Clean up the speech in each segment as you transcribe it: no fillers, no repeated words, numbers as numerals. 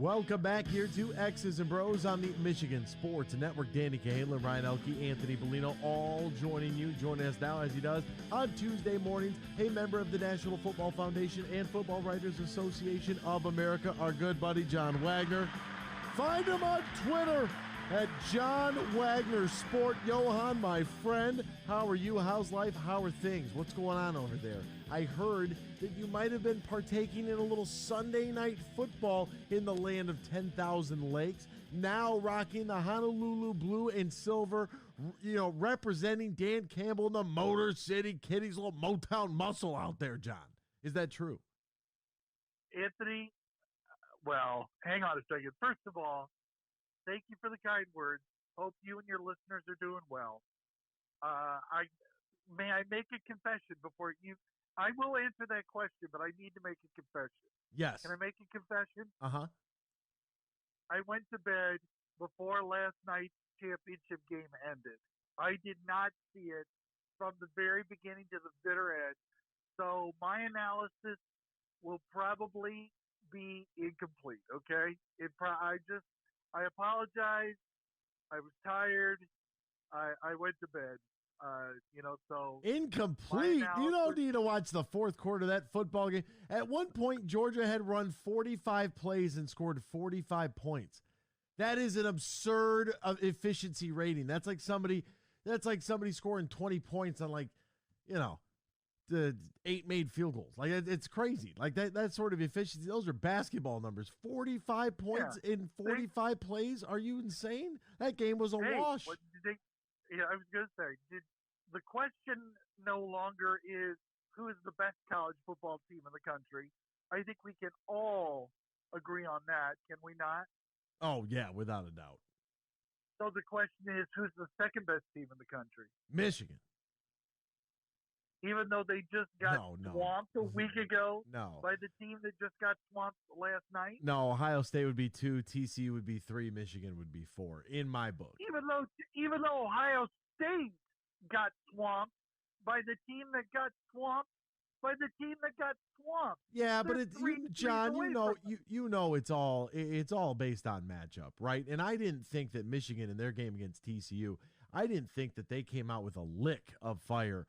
Welcome back here to X's and Bros on the Michigan Sports Network. Danny Cahalan, Ryan Elke, Anthony Bellino, all joining us now as he does on Tuesday mornings. A member of the National Football Foundation and Football Writers Association of America, our good buddy John Wagner. Find him on Twitter at John Wagner Sport. Johan, my friend, how are you? How's life? How are things? What's going on over there? I heard that you might have been partaking in a little Sunday night football in the land of 10,000 lakes. Now rocking the Honolulu blue and silver, representing Dan Campbell and the Motor City Kitties, little Motown muscle out there, John. Is that true? Anthony, well, hang on a second. First of all, thank you for the kind words. Hope you and your listeners are doing well. May I make a confession before you? I will answer that question, but I need to make a confession. Yes. Can I make a confession? Uh-huh. I went to bed before last night's championship game ended. I did not see it from the very beginning to the bitter end. So my analysis will probably be incomplete, okay? I apologize. I was tired. I went to bed. So incomplete. You don't need to watch the fourth quarter of that football game. At one point, Georgia had run 45 plays and scored 45 points. That is an absurd efficiency rating. That's like somebody scoring 20 points on the 8 made field goals. Like it's crazy. Like that sort of efficiency. Those are basketball numbers. 45 points in 45 plays. Are you insane? That game was a wash. I was going to say, the question no longer is who is the best college football team in the country. I think we can all agree on that, can we not? Oh, yeah, without a doubt. So the question is, who's the second best team in the country? Michigan. Even though they just got swamped a week ago by the team that just got swamped last night? No, Ohio State would be 2, TCU would be 3, Michigan would be 4, in my book. Even though Ohio State got swamped by the team that got swamped by the team that got swamped. Yeah, but John, it's all based on matchup, right? And I didn't think that Michigan in their game against TCU, I didn't think that they came out with a lick of fire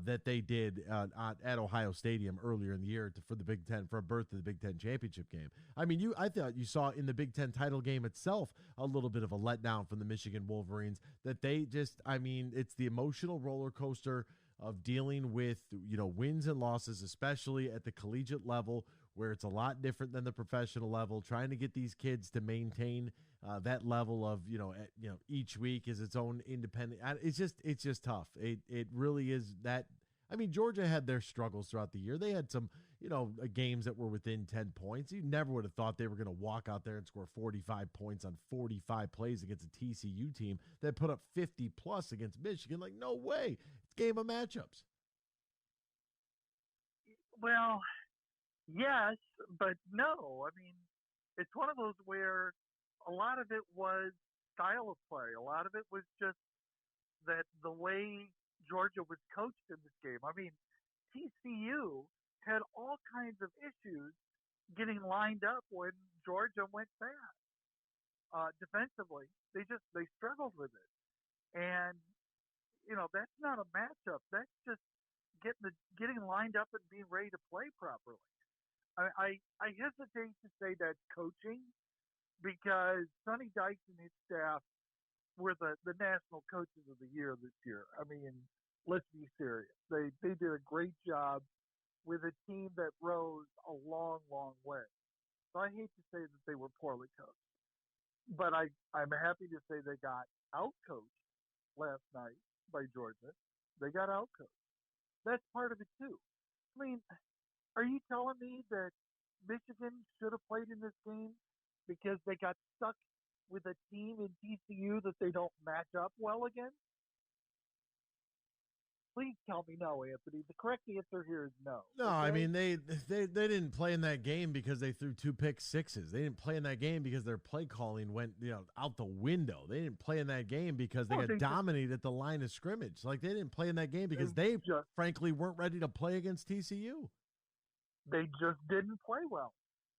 that they did at Ohio Stadium earlier in the year for the Big Ten, for a berth to the Big Ten championship game. I mean, I thought you saw in the Big Ten title game itself a little bit of a letdown from the Michigan Wolverines, that they just, it's the emotional roller coaster of dealing with, wins and losses, especially at the collegiate level, where it's a lot different than the professional level, trying to get these kids to maintain that level of, each week is its own independent. It's just tough. It really is that. I mean, Georgia had their struggles throughout the year. They had some, games that were within 10 points. You never would have thought they were going to walk out there and score 45 points on 45 plays against a TCU team that put up 50 plus against Michigan. Like, no way. It's a game of matchups. Well, yes, but no. I mean, it's one of those where a lot of it was style of play. A lot of it was just that the way Georgia was coached in this game. I mean, TCU had all kinds of issues getting lined up when Georgia went fast. Defensively, they struggled with it. And, that's not a matchup. That's just getting lined up and being ready to play properly. I hesitate to say that's coaching, because Sonny Dykes and his staff were the national coaches of the year this year. I mean, let's be serious. They did a great job with a team that rose a long, long way. So I hate to say that they were poorly coached, but I'm happy to say they got out-coached last night by Georgia. They got out-coached. That's part of it too. I mean, are you telling me that Michigan should have played in this game because they got stuck with a team in TCU that they don't match up well against? Please tell me no, Anthony. The correct answer here is no. No, okay? I mean, they didn't play in that game because they threw 2 pick sixes. They didn't play in that game because their play calling went out the window. They didn't play in that game because they got dominated at the line of scrimmage. Like, they didn't play in that game because they frankly weren't ready to play against TCU. They just didn't play well.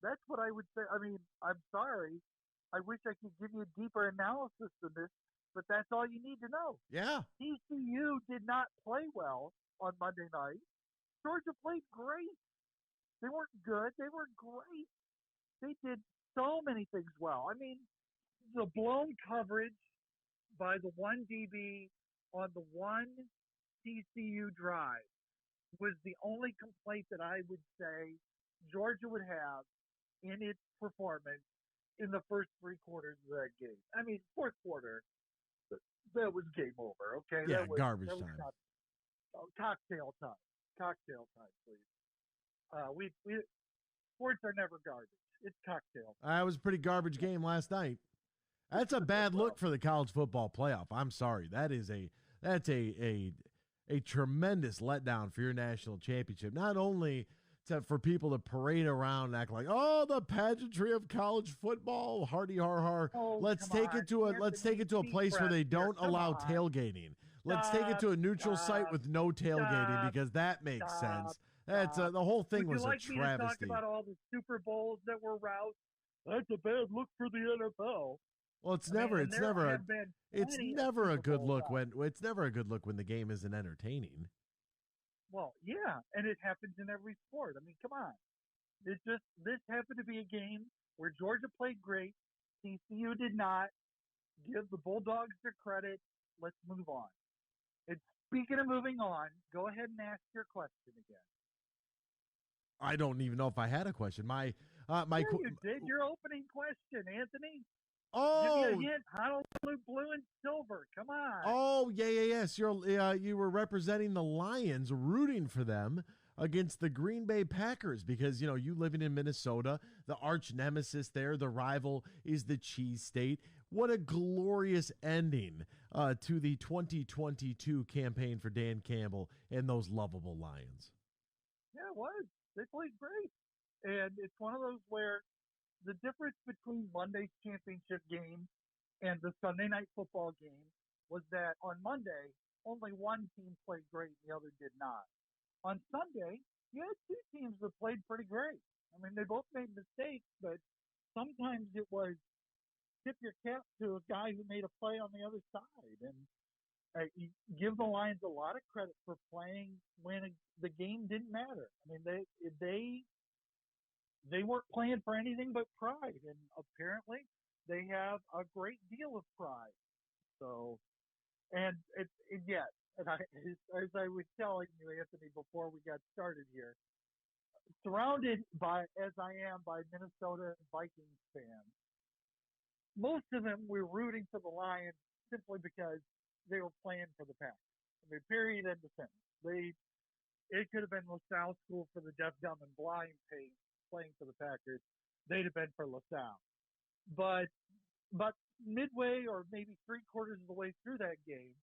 That's what I would say. I mean, I'm sorry. I wish I could give you a deeper analysis than this, but that's all you need to know. Yeah. TCU did not play well on Monday night. Georgia played great. They weren't good. They were great. They did so many things well. I mean, the blown coverage by the one DB on the one TCU drive was the only complaint that I would say Georgia would have in its performance in the first 3 quarters of that game. I mean, fourth quarter, that was game over. Okay, Yeah, that was garbage that was time. cocktail time. Cocktail time, please. We sports are never garbage. It's cocktail. That was a pretty garbage game last night. That's a bad look for the college football playoff. I'm sorry. That's a tremendous letdown for your national championship. Not only for people to parade around and act like, oh, the pageantry of college football, hardy har har. Oh, Let's take it to a place where they don't allow tailgating. Let's take it to a neutral site with no tailgating because that makes sense. That's the whole thing was a travesty. Would you like me to talk about all the Super Bowls that were roused? That's a bad look for the NFL. Well, it's never a good look when the game isn't entertaining. Well, yeah, and it happens in every sport. I mean, come on. This happened to be a game where Georgia played great. TCU did not. Give the Bulldogs their credit. Let's move on. And speaking of moving on, go ahead and ask your question again. I don't even know if I had a question. You did your opening question, Anthony. Oh, give me a hint. Honolulu blue and silver. Come on. Oh, yes. You were representing the Lions, rooting for them against the Green Bay Packers because, you living in Minnesota, the arch nemesis there, the rival is the Cheese State. What a glorious ending to the 2022 campaign for Dan Campbell and those lovable Lions. Yeah, it was. They played great. And it's one of those where the difference between Monday's championship game and the Sunday night football game was that on Monday, only one team played great and the other did not. On Sunday, you had two teams that played pretty great. I mean, they both made mistakes, but sometimes it was tip your cap to a guy who made a play on the other side. And you give the Lions a lot of credit for playing when the game didn't matter. I mean, they weren't playing for anything but pride, and apparently they have a great deal of pride. So, as I was telling you, Anthony, before we got started here, surrounded as I am by Minnesota Vikings fans, most of them were rooting for the Lions simply because they were playing for the Packers. I mean, period, end of sentence. It could have been LaSalle School for the Deaf, Dumb, and Blind playing for the Packers. They'd have been for LaSalle. But midway or maybe 3/4 of the way through that game,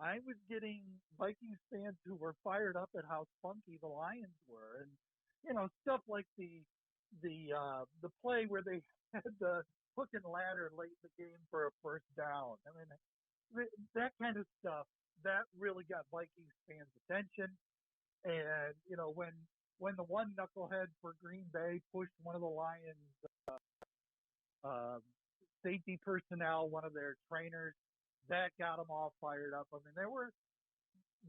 I was getting Vikings fans who were fired up at how funky the Lions were, and stuff like the play where they had the hook and ladder late in the game for a first down. I mean, that kind of stuff that really got Vikings fans' attention. And when the one knucklehead for Green Bay pushed one of the Lions safety personnel, one of their trainers, that got them all fired up. I mean,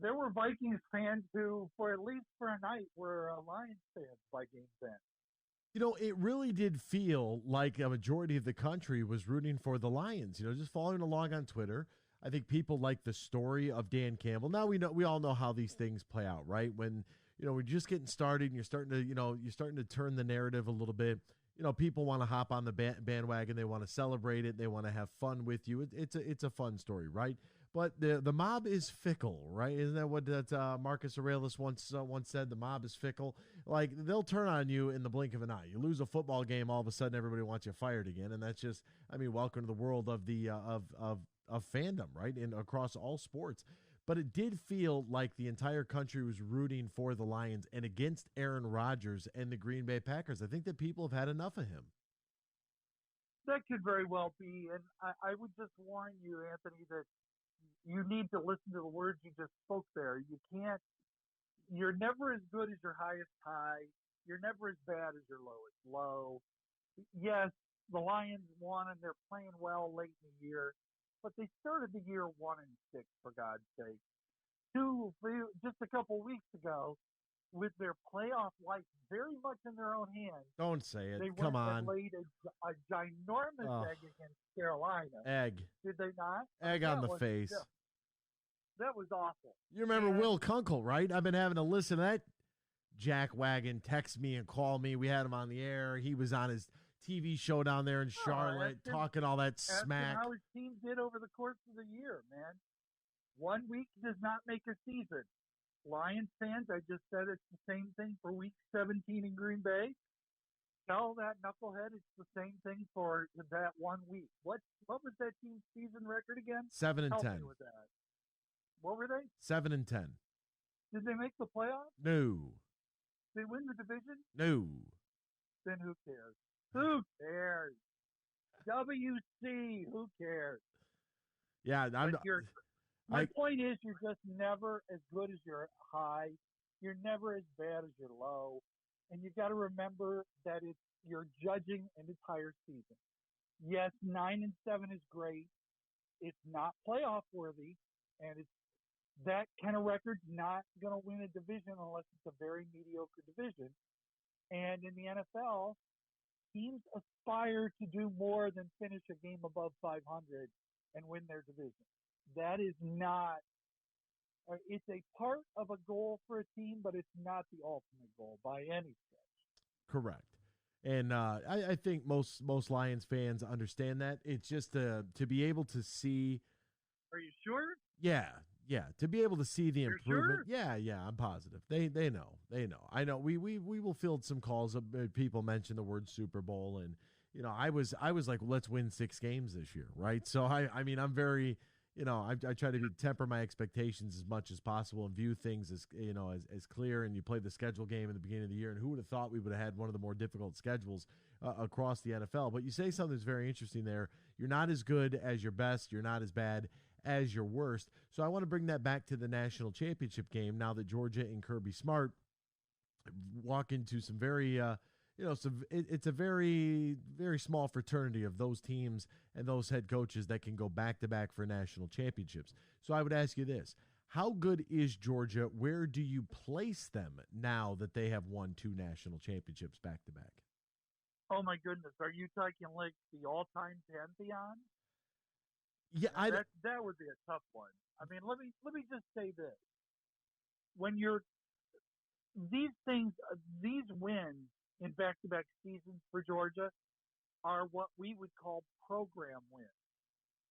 there were Vikings fans who, for at least for a night, were Lions fans, Vikings fans. It really did feel like a majority of the country was rooting for the Lions. Just following along on Twitter. I think people like the story of Dan Campbell. Now we all know how these things play out, right? When we're just getting started and you're starting to turn the narrative a little bit. People want to hop on the bandwagon. They want to celebrate it. They want to have fun with you. It's a fun story, right? But the mob is fickle, right? Isn't that what Marcus Aurelius once said? The mob is fickle. Like, they'll turn on you in the blink of an eye. You lose a football game, all of a sudden everybody wants you fired again, and that's just, welcome to the world of the of fandom, right? And across all sports. But it did feel like the entire country was rooting for the Lions and against Aaron Rodgers and the Green Bay Packers. I think that people have had enough of him. That could very well be. And I would just warn you, Anthony, that you need to listen to the words you just spoke there. You're never as good as your highest high. You're never as bad as your lowest low. Yes, the Lions won and they're playing well late in the year, but they started the year 1-6 for God's sake. Just a couple weeks ago, with their playoff life very much in their own hands. Don't say it. They Come went on. and laid a ginormous egg against Carolina. Egg. Did they not? Egg on the face. That was awful. You remember Will Kunkel, right? I've been having to listen to that jackwagon text me and call me. We had him on the air. He was on his TV show down there in Charlotte talking all that smack. How his team did over the course of the year, man. 1 week does not make a season. Lions fans, I just said it's the same thing for week 17 in Green Bay. Tell that knucklehead it's the same thing for that 1 week. What was that team's season record again? 7-10. Help me with that. What were they? 7-10. Did they make the playoffs? No. Did they win the division? No. Then who cares? Who cares? WC, who cares? Yeah, my point is you're just never as good as your high. You're never as bad as your low. And you've got to remember that you're judging an entire season. Yes, 9-7 is great. It's not playoff worthy, and that kind of record's not going to win a division unless it's a very mediocre division. And in the NFL, teams aspire to do more than finish a game above 500 and win their division. That is not – it's a part of a goal for a team, but it's not the ultimate goal by any stretch. Correct. And I think most Lions fans understand that. It's just to be able to see – Are you sure? Yeah. To be able to see the improvement. Sure? Yeah, I'm positive. They know. I know. We will field some calls. People mention the word Super Bowl, and I was like, let's win 6 games this year, right? So I mean, I'm very – I try to temper my expectations as much as possible and view things as as clear. And you play the schedule game in the beginning of the year, and who would have thought we would have had one of the more difficult schedules across the NFL? But you say something that's very interesting there. You're not as good as your best. You're not as bad as your worst. So I want to bring that back to the national championship game now that Georgia and Kirby Smart walk into some very it's a very, very small fraternity of those teams and those head coaches that can go back-to-back for national championships. So I would ask you this. How good is Georgia? Where do you place them now that they have won 2 national championships back-to-back? Oh, my goodness. Are you talking like the all-time pantheon? Yeah, that would be a tough one. I mean, let me just say this. When these wins in back-to-back seasons for Georgia are what we would call program wins.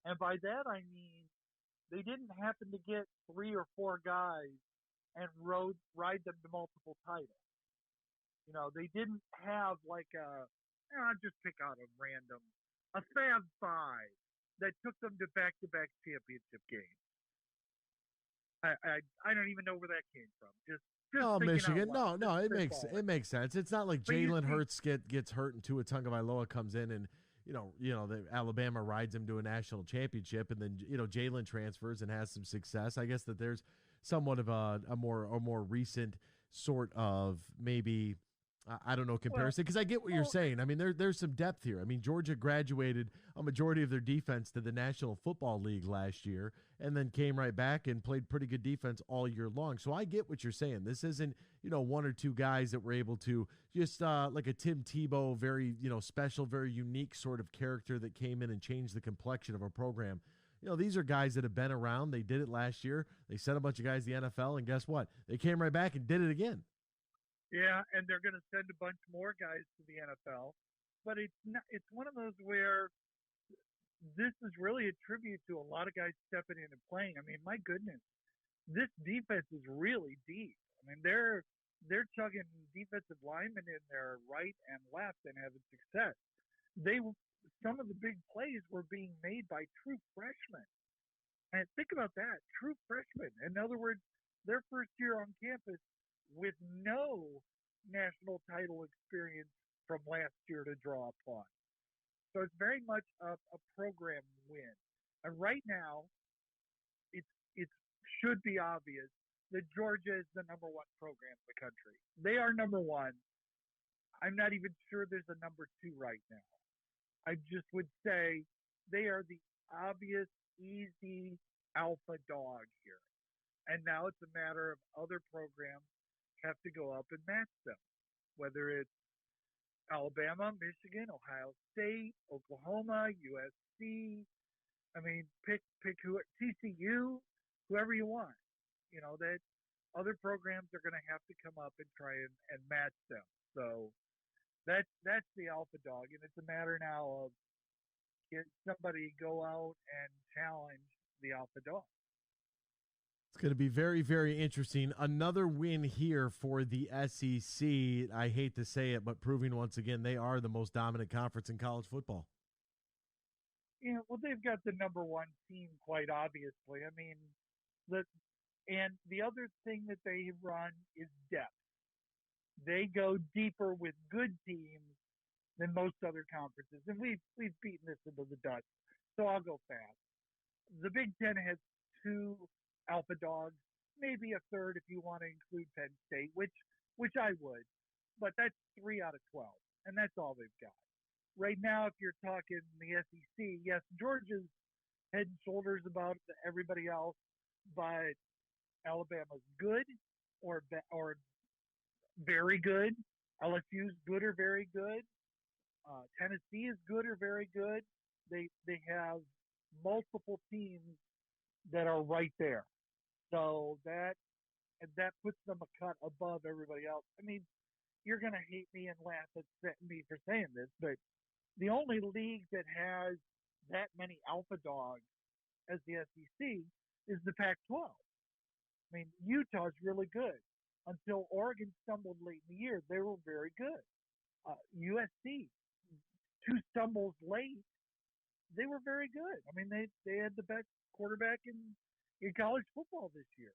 And by that I mean they didn't happen to get 3 or 4 guys and ride them to multiple titles. They didn't have like I'll just pick out a Fab 5 that took them to back-to-back championship games. I don't even know where that came from. Just Michigan. No, it makes sense. It's not like Jalen Hurts gets hurt and Tua Tagovailoa comes in and the Alabama rides him to a national championship, and then Jalen transfers and has some success. I guess that there's somewhat of a more recent sort of maybe I don't know comparison, because I get what you're saying. I mean, there's some depth here. I mean, Georgia graduated a majority of their defense to the National Football League last year, and then came right back and played pretty good defense all year long. So I get what you're saying. This isn't 1 or 2 guys that were able to just like a Tim Tebow, very special, very unique sort of character that came in and changed the complexion of a program. These are guys that have been around. They did it last year. They sent a bunch of guys to the NFL, and guess what? They came right back and did it again. Yeah, and they're going to send a bunch more guys to the NFL. But it's one of those where this is really a tribute to a lot of guys stepping in and playing. I mean, my goodness, this defense is really deep. I mean, they're chugging defensive linemen in their right and left and having success. Some of the big plays were being made by true freshmen. And think about that, true freshmen. In other words, their first year on campus with no national title experience from last year to draw upon. So it's very much a program win. And right now, it should be obvious that Georgia is the number 1 program in the country. They are number 1. I'm not even sure there's a number two right now. I just would say they are the obvious, easy alpha dog here. And now it's a matter of other programs have to go up and match them, whether it's Alabama, Michigan, Ohio State, Oklahoma, USC. I mean, pick who TCU, whoever you want. You know that other programs are going to have to come up and try and match them. So that's the alpha dog, and it's a matter now of can somebody go out and challenge the alpha dog. It's going to be very, very interesting. Another win here for the SEC. I hate to say it, but proving once again they are the most dominant conference in college football. Yeah, well, they've got the number one team, quite obviously. I mean, the other thing that they run is depth. They go deeper with good teams than most other conferences, and we've beaten this into the dust. So I'll go fast. The Big Ten has two alpha dogs, maybe a third if you want to include Penn State, which I would, but that's 3 out of 12, and that's all they've got. Right now, if you're talking the SEC, yes, Georgia's head and shoulders above everybody else, but Alabama's good or very good. LSU's good or very good. Tennessee is good or very good. They have multiple teams that are right there. So that puts them a cut above everybody else. I mean, you're going to hate me and laugh at me for saying this, but the only league that has that many alpha dogs as the SEC is the Pac-12. I mean, Utah's really good. Until Oregon stumbled late in the year, they were very good. USC, 2 stumbles late, they were very good. I mean, they had the best quarterback in college football this year.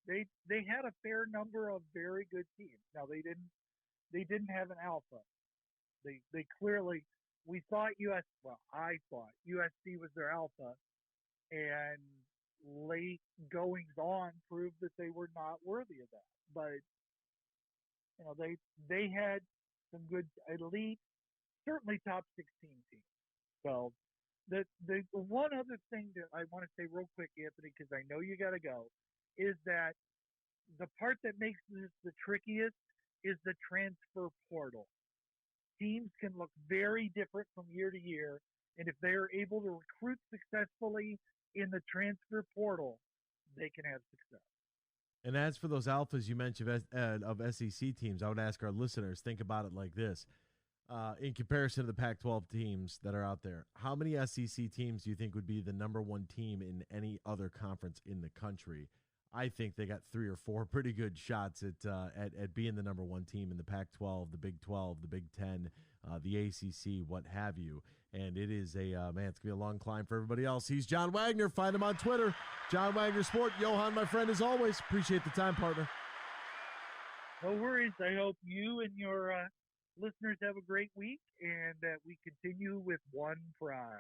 They had a fair number of very good teams. Now they didn't have an alpha. They clearly I thought USC was their alpha, and late goings on proved that they were not worthy of that. But you know, they had some good elite, certainly top 16 teams. So the one other thing that I want to say real quick, Anthony, because I know you got to go, is that the part that makes this the trickiest is the transfer portal. Teams can look very different from year to year, and if they are able to recruit successfully in the transfer portal, they can have success. And as for those alphas you mentioned of SEC teams, I would ask our listeners, think about it like this. In comparison to the Pac-12 teams that are out there, how many SEC teams do you think would be the number one team in any other conference in the country? I think they got 3 or 4 pretty good shots at being the number one team in the Pac-12, the Big 12, the Big 10, the ACC, what have you. And it is it's going to be a long climb for everybody else. He's John Wagner. Find him on Twitter, John Wagner Sport. Johan, my friend, as always, appreciate the time, partner. No worries. I hope you and your listeners have a great week, and that we continue with one prize.